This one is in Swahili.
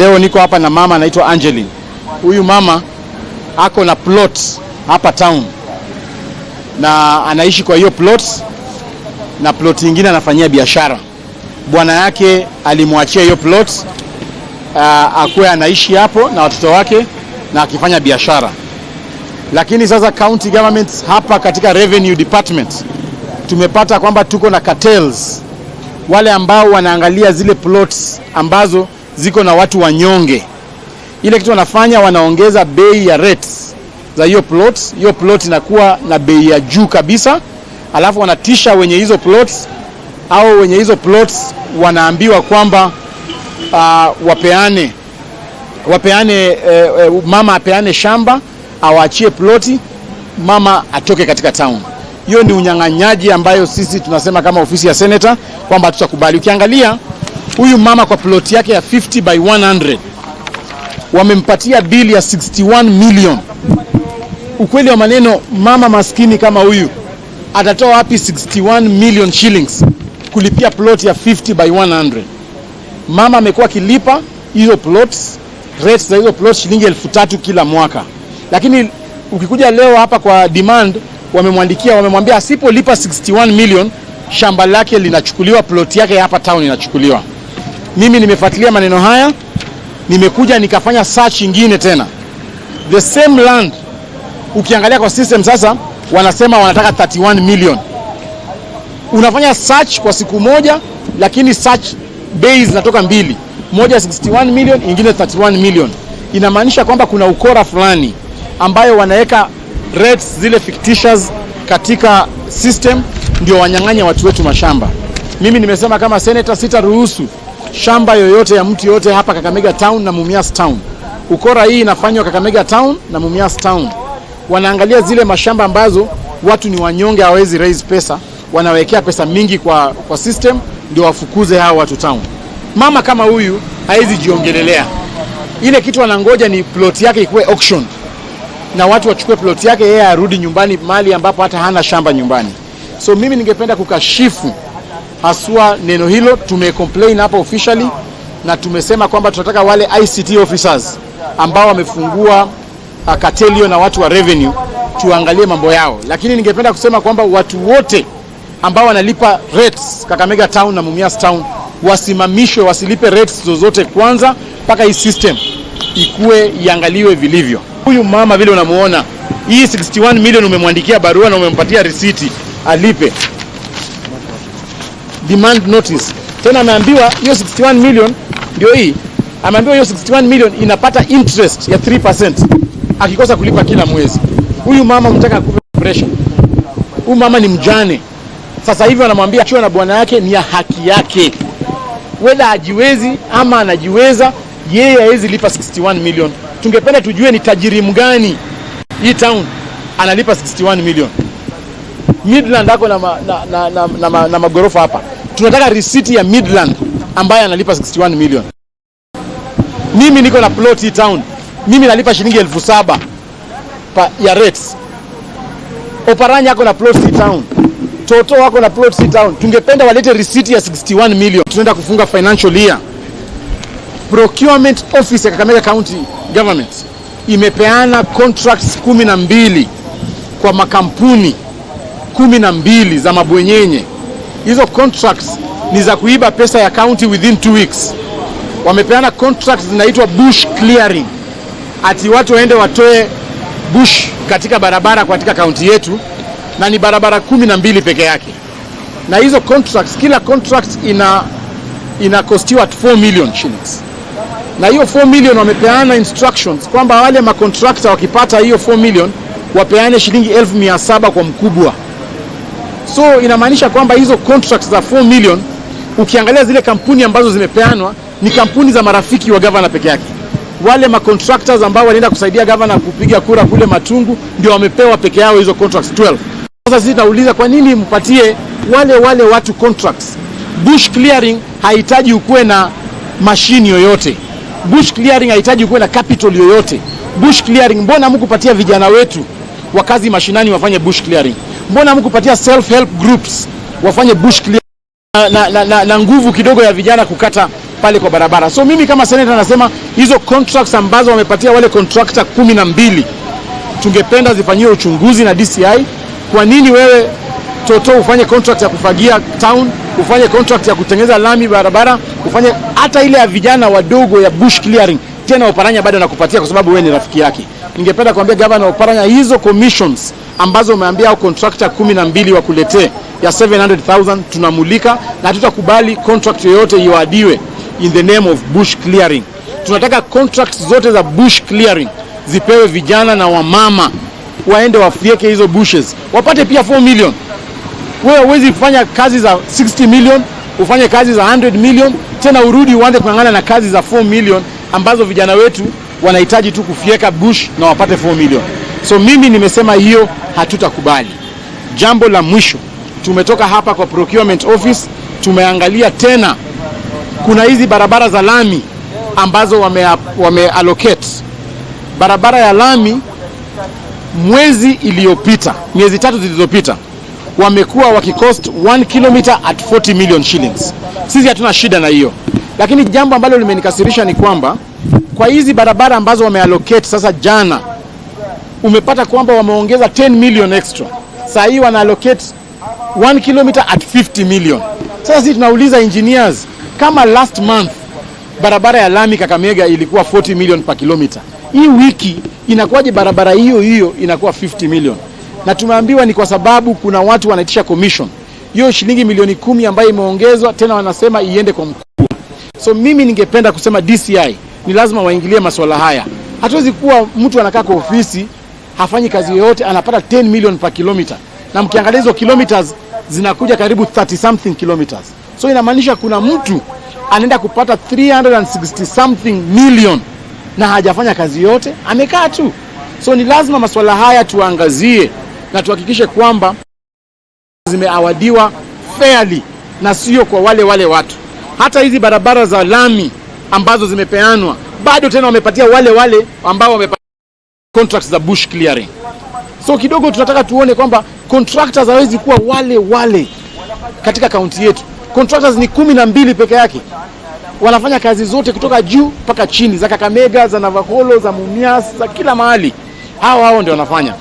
Leo niko hapa na mama anaitwa Angeline. Huyu mama ako na plot hapa town na anaishi kwa hiyo plot, na plot nyingine anafanyia biashara. Bwana yake alimwachia hiyo plot akuwe anaishi hapo na watoto wake na akifanya biashara. Lakini sasa county government hapa katika revenue department tumepata kwamba tuko na cartels, wale ambao wanaangalia zile plots ambazo ziko na watu wanyonge. Ile kitu wanafanya, wanaongeza bei ya rates za hiyo plots. Hiyo plot inakuwa na bei ya juu kabisa, alafu wanatisha wenye hizo plots, au wenye hizo plots wanaambiwa kwamba mama apeane shamba, awaachie ploti, mama atoke katika town. Hiyo ni unyang'anyaji ambayo sisi tunasema kama ofisi ya senator kwamba tutakubali. Ukiangalia huyu mama kwa ploti yake ya 50 by 100 wamempatia bili ya 61 million. Ukweli wa maneno, mama maskini kama huyu atatoa wapi 61 million shillings kulipia ploti ya 50 by 100? Mama amekuwa kilipa hizo plots, rates za hizo plots shilingi 3,000 kila mwaka. Lakini ukikuja leo hapa kwa demand, wamemwambia asipolipa 61 million shamba lake linachukuliwa, plot yake hapa town inachukuliwa. Mimi nimefuatilia maneno haya, nimekuja nikafanya search nyingine tena. The same land, ukiangalia kwa system sasa wanasema wanataka 31 million. Unafanya search kwa siku moja, lakini search base zinatoka mbili. Moja 61 million, ingine 31 million. Inamaanisha kwamba kuna ukora fulani ambayo wanaweka rates zile fictitious katika system, ndio wanyang'anya watu wetu mashamba. Mimi nimesema kama senator sitaruhusu shamba yoyote ya mtu yote hapa Kakamega town na Mumias town. Ukora hii inafanywa Kakamega town na Mumias town. Wanaangalia zile mashamba ambazo watu ni wanyonge, hawezi raise pesa, wanawekea pesa mingi kwa system, ndio wafukuze hao watu town. Mama kama huyu haizi jiongelelea. Ile kitu wanangoja ni plot yake ikuwe auction, na watu wachukue plot yake, yeye arudi nyumbani mali ambapo hata hana shamba nyumbani. So mimi ningependa kukashifu haswa neno hilo. Tumecomplain hapa officially na tumesema kwamba tunataka wale ICT officers ambao wamefungua cartel na watu wa revenue tuangalie mambo yao. Lakini ningependa kusema kwamba watu wote ambao wanalipa rates Kakamega town na Mumias town wasimamishwe, wasilipe rates zozote kwanza mpaka hii system ikue iangaliwe vilivyo. Huyu mama vile unamuona, hii 61 million umemwandikia barua na umempatia receipt alipe demand notice. Tena ameambiwa hiyo 61 million ndio hii. Ameambiwa hiyo 61 million inapata interest ya 3% akikosa kulipa kila mwezi. Huyu mama mtaka kupe pressure. Huyu mama ni mjane. Sasa hivi wanamwambia achwe na bwana yake, ni ya haki yake. Whether hajiwezi ama anajiweza, yeye hawezi lipa 61 million. Tungependa tujue ni tajiri mgani hii town analipa 61 million. Midland ako na magorofa hapa. Tunataka receipt ya Midland ambaye analipa 61 million. Mimi niko na plot hii town. Mimi nalipa shilingi 7,000 ya rates. Oparanya ako na plot hii town. Toto wako na plot hii town. Tungependa walete receipt ya 61 million. Tunaenda kufunga financial year. Procurement office ya Kakamega County Government imepeana contracts 12 kwa makampuni 12 za mabwenyenye. Hizo contracts ni za kuiba pesa ya county within 2 weeks. Wamepeana contracts zinaitwa bush clearing. Ati watu waende watoe bush katika barabara katika county yetu, na ni barabara 12 peke yake. Na hizo contracts, kila contract ina kostiwa 4 million shillings. Na hiyo 4 million wamepeana instructions kwamba wale macontractor wakipata hiyo 4 million wapeane shilingi 1,700 kwa mkubwa. So inamaanisha kwamba hizo contracts za 4 million, ukiangalia zile kampuni ambazo zimepeanwa ni kampuni za marafiki wa governor peke yake. Wale macontractors ambao walienda kusaidia governor kupiga kura kule Matungu ndio wamepewa peke yao hizo contracts 12. Sasa sisi tunauliza kwa nini mpatie wale watu contracts? Bush clearing haihitaji ukuwe na machine yoyote. Bush clearing haihitaji ukuwe na capital yoyote. Bush clearing, mbona mkupatia vijana wetu wakazi mashinani wafanye bush clearing? Mbona mkupatia self help groups wafanye bush clearing na nguvu kidogo ya vijana pale kwa barabara. So mimi kama senator nasema hizo contracts ambazo wamepatia wale contractor 12 tungependa zifanyiwe uchunguzi na DCI. Kwa nini wewe Toto ufanye contract ya kufagia town, ufanye contract ya kutengeneza lami barabara, ufanye hata ile ya vijana wadogo ya bush clearing, tena Oparanya bado nakupatia kwa sababu wewe ni rafiki yake. Ningependa kuambia Governor Oparanya hizo commissions ambazo umeambia au contractor 12 wakuletee ya 700,000 tunamulika, na tutakubali contract yoyote iwadiwe in the name of bush clearing. Tunataka contracts zote za bush clearing zipewe vijana na wamama, waende wafieke hizo bushes, wapate pia 4 million. Wewe huwezi kufanya kazi za 60 million, ufanye kazi za 100 million, tena urudi uanze kungangana na kazi za 4 million ambazo vijana wetu wanahitaji tu kufieka bush na wapate 4 million. So mimi nimesema hiyo hatutakubali. Jambo la mwisho, tumetoka hapa kwa procurement office, tumeangalia tena kuna hizi barabara za lami ambazo wame allocate. Barabara ya lami mwezi iliyopita, miezi 3 zilizopita, wamekuwa wakikost 1 kilometer at 40 million shillings. Sisi hatuna shida na hiyo. Lakini jambo ambalo limenikasirisha ni kwamba kwa hizi barabara ambazo wameallocate sasa, jana umepata kwamba wameongeza 10 million extra. Sasa hii wana allocate 1 kilometer at 50 million. Sasa sisi tunauliza engineers, kama last month barabara ya lami Kakamega ilikuwa 40 million per kilometer, hii wiki inakuwaje barabara hiyo hiyo inakuwa 50 million? Na tumeambiwa ni kwa sababu kuna watu wanaitisha commission. Hiyo shilingi milioni 10 ambayo imeongezwa tena wanasema iende kwa mkuu. So mimi ningependa kusema DCI ni lazima waingilie masuala haya. Hatuwezi kuwa mtu anakaa kwa ofisi hafanyi kazi yoyote anapata 10 million per kilometer, na mkiangalia hizo kilometers zinakuja karibu 30 something kilometers. So inamaanisha kuna mtu anaenda kupata 360 something million na hajafanya kazi yote, amekaa tu. So ni lazima masuala haya tuangazie na tuhakikishe kwamba zimeawadiwa fairly na sio kwa wale watu. Hata hizi barabara za lami ambazo zimepeanwa bado tena wamepatia wale ambao wamepata contracts za bush clearing. So kidogo tunataka tuone kwamba contractors hawezi kuwa wale katika kaunti yetu. Contractors ni 12 peke yake, wanafanya kazi zote kutoka juu mpaka chini, za Kakamega, za Navakholo, za Mumias, za kila mahali. Hao ndio wanafanya.